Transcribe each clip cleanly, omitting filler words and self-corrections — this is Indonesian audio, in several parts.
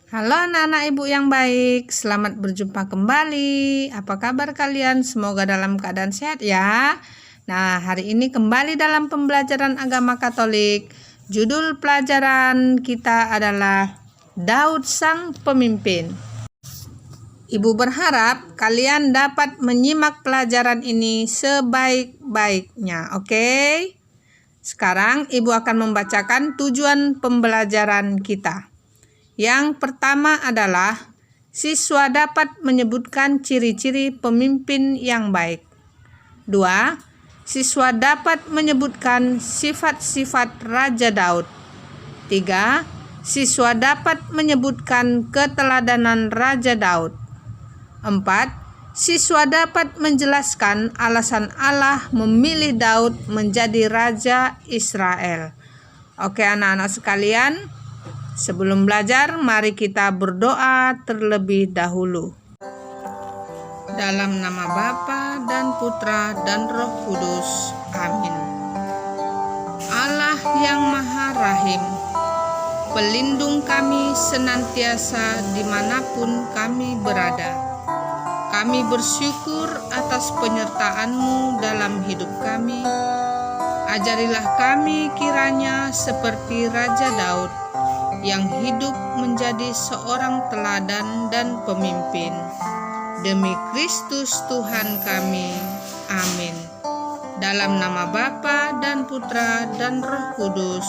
Halo anak-anak ibu yang baik, selamat berjumpa kembali. Apa kabar kalian? Semoga dalam keadaan sehat ya. Nah, hari ini kembali dalam pembelajaran agama Katolik. Judul pelajaran kita adalah Daud Sang Pemimpin. Ibu berharap kalian dapat menyimak pelajaran ini sebaik-baiknya, oke? Sekarang ibu akan membacakan tujuan pembelajaran kita. Yang pertama adalah siswa dapat menyebutkan ciri-ciri pemimpin yang baik. 2. Siswa dapat menyebutkan sifat-sifat Raja Daud. 3. Siswa dapat menyebutkan keteladanan Raja Daud. 4. Siswa dapat menjelaskan alasan Allah memilih Daud menjadi Raja Israel. Oke anak-anak sekalian, sebelum belajar, mari kita berdoa terlebih dahulu. Dalam nama Bapa dan Putra dan Roh Kudus. Amin. Allah yang Maha Rahim, pelindung kami senantiasa dimanapun kami berada. Kami bersyukur atas penyertaan-Mu dalam hidup kami. Ajarilah kami kiranya seperti Raja Daud, yang hidup menjadi seorang teladan dan pemimpin. Demi Kristus Tuhan kami. Amin. Dalam nama Bapa dan Putra dan Roh Kudus.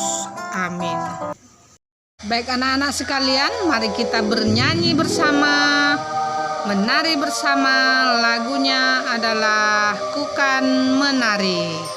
Amin. Baik anak-anak sekalian, mari kita bernyanyi bersama, menari bersama. Lagunya adalah Kukan Menari.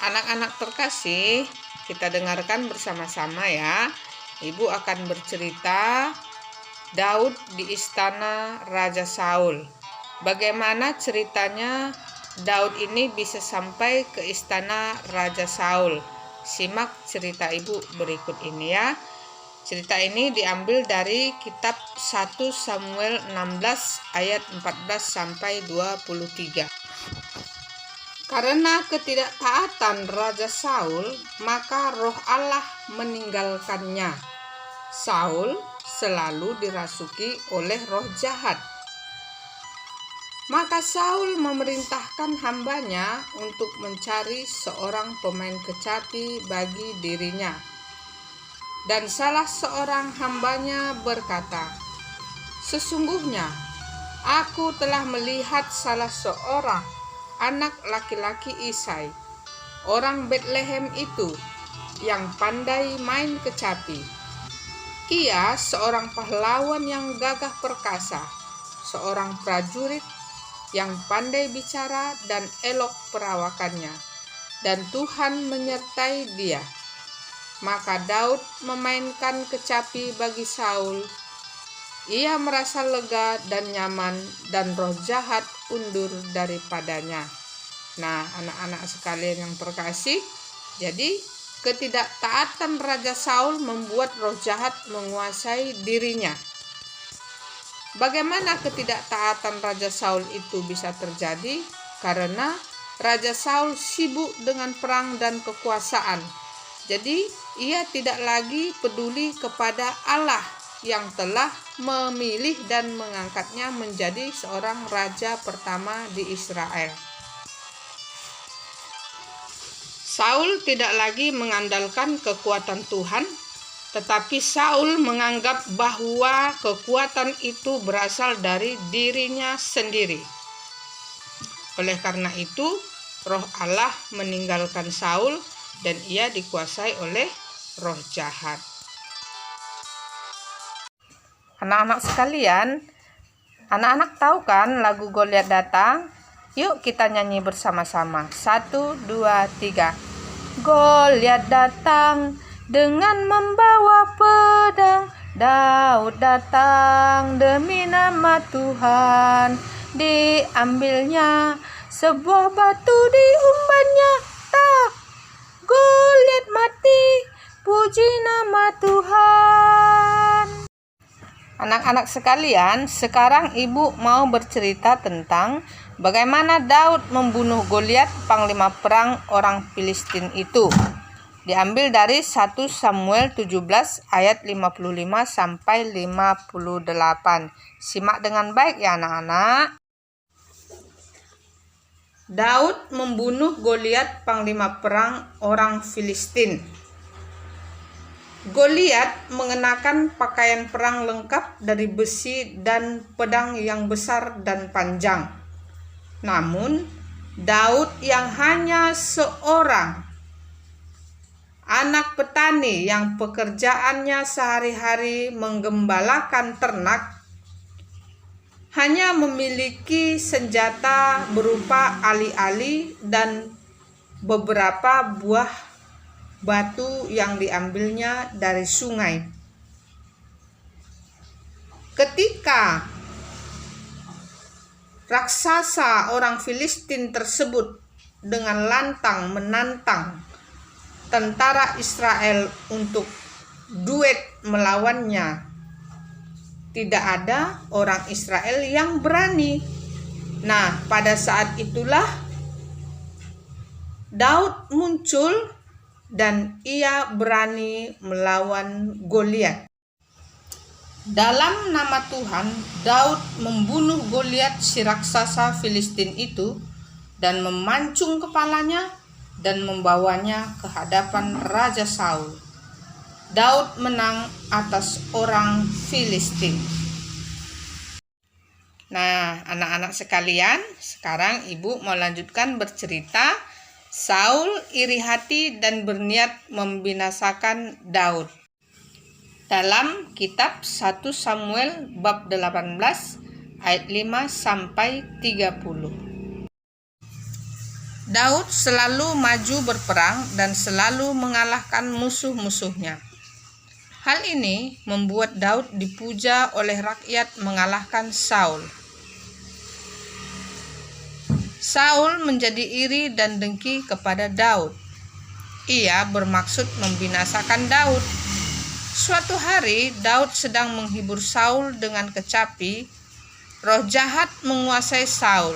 Anak-anak terkasih, kita dengarkan bersama-sama ya. Ibu akan bercerita Daud di istana Raja Saul. Bagaimana ceritanya Daud ini bisa sampai ke istana Raja Saul? Simak cerita ibu berikut ini ya. Cerita ini diambil dari kitab 1 Samuel 16 ayat 14 sampai 23. Karena ketidaktaatan Raja Saul, maka roh Allah meninggalkannya. Saul selalu dirasuki oleh roh jahat. Maka Saul memerintahkan hambanya untuk mencari seorang pemain kecapi bagi dirinya. Dan salah seorang hambanya berkata, "Sesungguhnya aku telah melihat salah seorang anak laki-laki Isai, orang Betlehem itu, yang pandai main kecapi. Ia seorang pahlawan yang gagah perkasa, seorang prajurit yang pandai bicara dan elok perawakannya, dan Tuhan menyertai dia." Maka Daud memainkan kecapi bagi Saul. Ia merasa lega dan nyaman, dan roh jahat undur daripadanya. Nah, anak-anak sekalian yang terkasih, jadi ketidaktaatan Raja Saul membuat roh jahat menguasai dirinya. Bagaimana ketidaktaatan Raja Saul itu bisa terjadi? Karena Raja Saul sibuk dengan perang dan kekuasaan. Jadi, ia tidak lagi peduli kepada Allah yang telah memilih dan mengangkatnya menjadi seorang raja pertama di Israel. Saul tidak lagi mengandalkan kekuatan Tuhan, tetapi Saul menganggap bahwa kekuatan itu berasal dari dirinya sendiri. Oleh karena itu, roh Allah meninggalkan Saul dan ia dikuasai oleh roh jahat. Anak-anak sekalian, anak-anak tahu kan lagu Goliat Datang? Yuk kita nyanyi bersama-sama. 1, 2, 3. Goliat datang dengan membawa pedang, Daud datang demi nama Tuhan. Diambilnya sebuah batu, diumbannya, tak, Goliat mati, puji nama Tuhan. Anak-anak sekalian, sekarang ibu mau bercerita tentang bagaimana Daud membunuh Goliat, panglima perang orang Filistin itu. Diambil dari 1 Samuel 17 ayat 55 sampai 58. Simak dengan baik ya anak-anak. Daud membunuh Goliat, panglima perang orang Filistin. Goliat mengenakan pakaian perang lengkap dari besi dan pedang yang besar dan panjang. Namun, Daud yang hanya seorang anak petani yang pekerjaannya sehari-hari menggembalakan ternak, hanya memiliki senjata berupa ali-ali dan beberapa buah batu yang diambilnya dari sungai. Ketika raksasa orang Filistin tersebut dengan lantang menantang tentara Israel untuk duet melawannya, tidak ada orang Israel yang berani. Nah, pada saat itulah Daud muncul dan ia berani melawan Goliat. Dalam nama Tuhan, Daud membunuh Goliat si raksasa Filistin itu dan memancung kepalanya dan membawanya ke hadapan Raja Saul. Daud menang atas orang Filistin. Nah, anak-anak sekalian, sekarang ibu mau lanjutkan bercerita. Saul iri hati dan berniat membinasakan Daud. Dalam kitab 1 Samuel bab 18 ayat 5 sampai 30. Daud selalu maju berperang dan selalu mengalahkan musuh-musuhnya. Hal ini membuat Daud dipuja oleh rakyat mengalahkan Saul. Saul menjadi iri dan dengki kepada Daud. Ia bermaksud membinasakan Daud suatu hari Daud sedang menghibur Saul dengan kecapi, roh jahat menguasai Saul.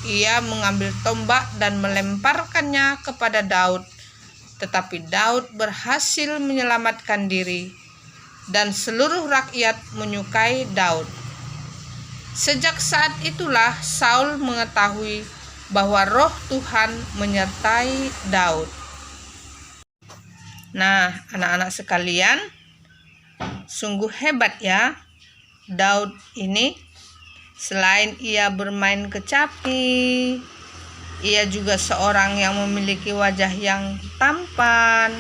Ia mengambil tombak dan melemparkannya kepada Daud, tetapi Daud berhasil menyelamatkan diri, dan seluruh rakyat menyukai Daud. Sejak saat itulah Saul mengetahui bahwa roh Tuhan menyertai Daud. Nah, anak-anak sekalian, sungguh hebat ya Daud ini. Selain ia bermain kecapi, ia juga seorang yang memiliki wajah yang tampan,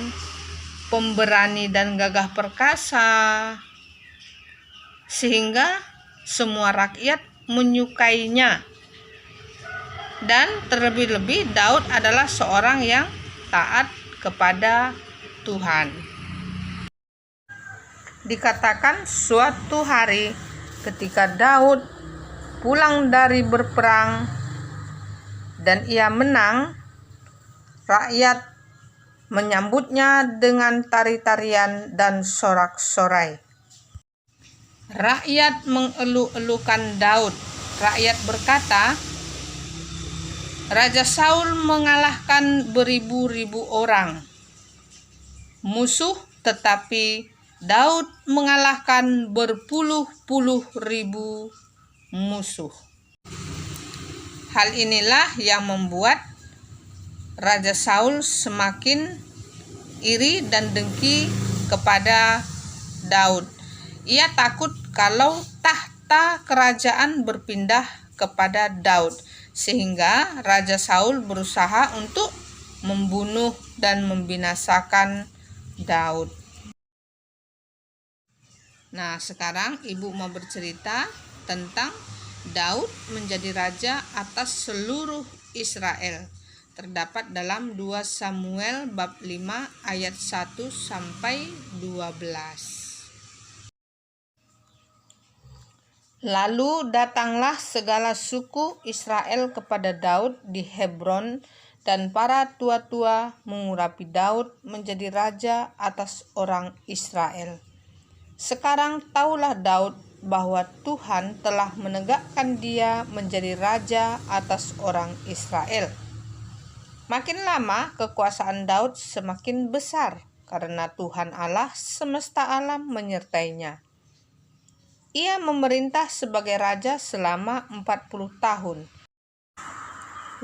pemberani dan gagah perkasa, sehingga semua rakyat menyukainya. Dan terlebih-lebih Daud adalah seorang yang taat kepada Tuhan. Dikatakan suatu hari ketika Daud pulang dari berperang dan ia menang, rakyat menyambutnya dengan tari-tarian dan sorak-sorai. Rakyat mengeluh-elukan Daud. Rakyat berkata, Raja Saul mengalahkan beribu-ribu orang musuh, tetapi Daud mengalahkan berpuluh-puluh ribu musuh. Hal inilah yang membuat Raja Saul semakin iri dan dengki kepada Daud. Ia takut kalau tahta kerajaan berpindah kepada Daud, sehingga Raja Saul berusaha untuk membunuh dan membinasakan Daud. Nah, sekarang ibu mau bercerita tentang Daud menjadi raja atas seluruh Israel. Terdapat dalam 2 Samuel bab 5 ayat 1 sampai 12. Lalu datanglah segala suku Israel kepada Daud di Hebron, dan para tua-tua mengurapi Daud menjadi raja atas orang Israel. Sekarang taulah Daud bahwa Tuhan telah menegakkan dia menjadi raja atas orang Israel. Makin lama kekuasaan Daud semakin besar karena Tuhan Allah semesta alam menyertainya. Ia memerintah sebagai raja selama 40 tahun,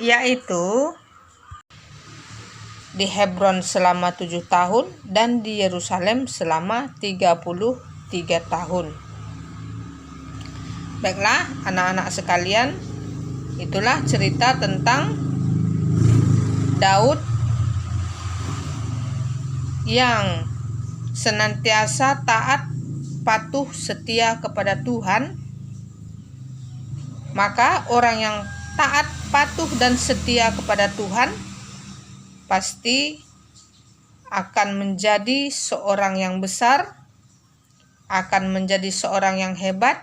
yaitu di Hebron selama 7 tahun dan di Yerusalem selama 33 tahun. Baiklah anak-anak sekalian, itulah cerita tentang Daud yang senantiasa taat, patuh, setia kepada Tuhan. Maka orang yang taat, patuh, dan setia kepada Tuhan pasti akan menjadi seorang yang besar, akan menjadi seorang yang hebat,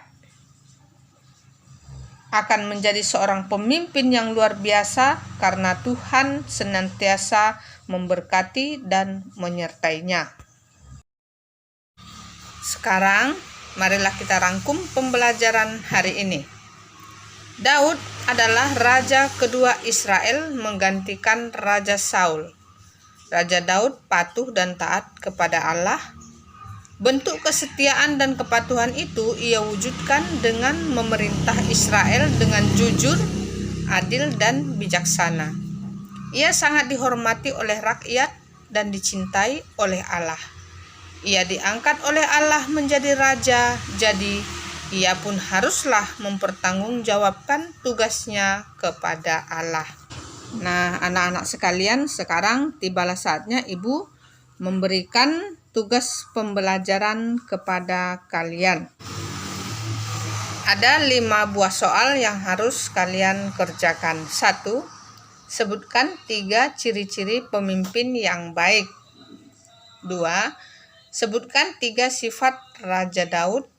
akan menjadi seorang pemimpin yang luar biasa karena Tuhan senantiasa memberkati dan menyertainya. Sekarang marilah kita rangkum pembelajaran hari ini. Daud adalah raja kedua Israel menggantikan Raja Saul. Raja Daud patuh dan taat kepada Allah. Bentuk kesetiaan dan kepatuhan itu ia wujudkan dengan memerintah Israel dengan jujur, adil, dan bijaksana. Ia sangat dihormati oleh rakyat dan dicintai oleh Allah. Ia diangkat oleh Allah menjadi raja, jadi ia pun haruslah mempertanggungjawabkan tugasnya kepada Allah. Nah, anak-anak sekalian, sekarang tibalah saatnya ibu memberikan tugas pembelajaran kepada kalian. Ada 5 buah soal yang harus kalian kerjakan. 1. Sebutkan 3 ciri-ciri pemimpin yang baik. 2. Sebutkan 3 sifat Raja Daud.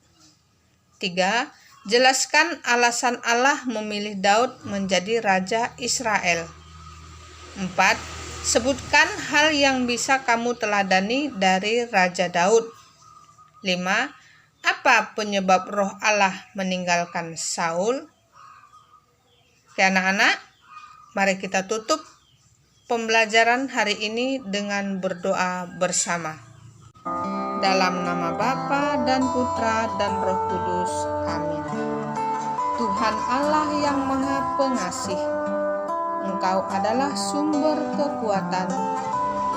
3. Jelaskan alasan Allah memilih Daud menjadi Raja Israel. 4. Sebutkan hal yang bisa kamu teladani dari Raja Daud. 5. Apa penyebab Roh Allah meninggalkan Saul? Oke anak-anak, mari kita tutup pembelajaran hari ini dengan berdoa bersama. Dalam nama Bapa dan Putra dan Roh Kudus. Amin. Tuhan Allah yang Maha Pengasih, Engkau adalah sumber kekuatan,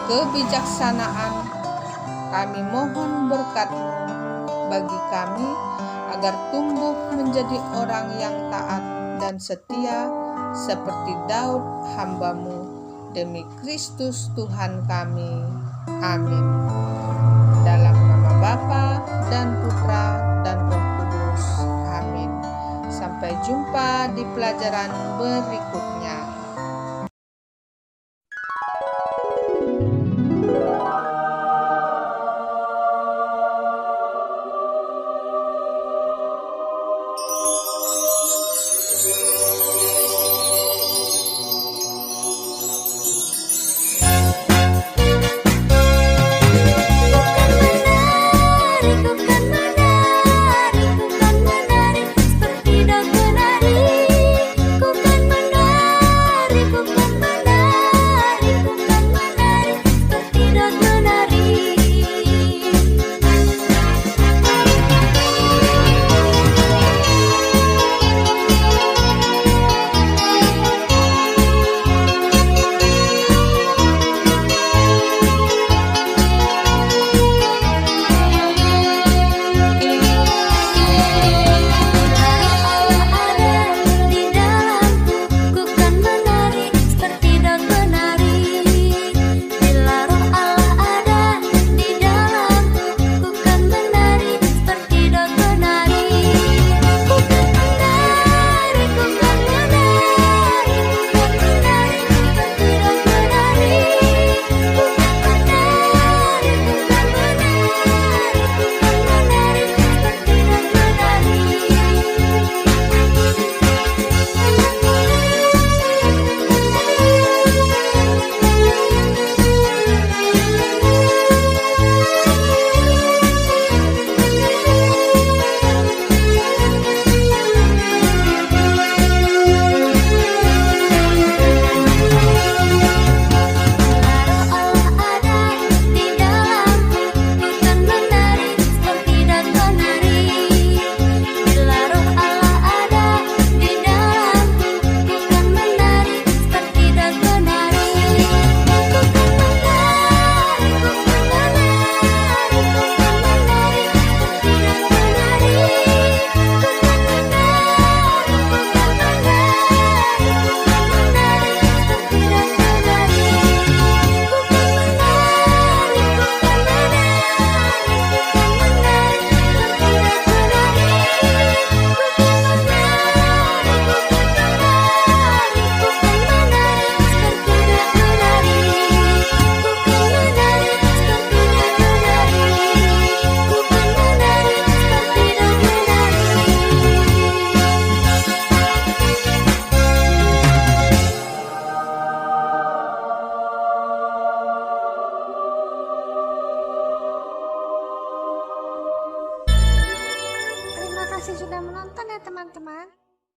kebijaksanaan. Kami mohon berkat-Mu bagi kami agar tumbuh menjadi orang yang taat dan setia seperti Daud hamba-Mu, demi Kristus Tuhan kami. Amin. Dalam nama Bapa dan Putra dan Roh Kudus. Amin. Sampai jumpa di pelajaran berikutnya. Terima kasih sudah menonton ya teman-teman.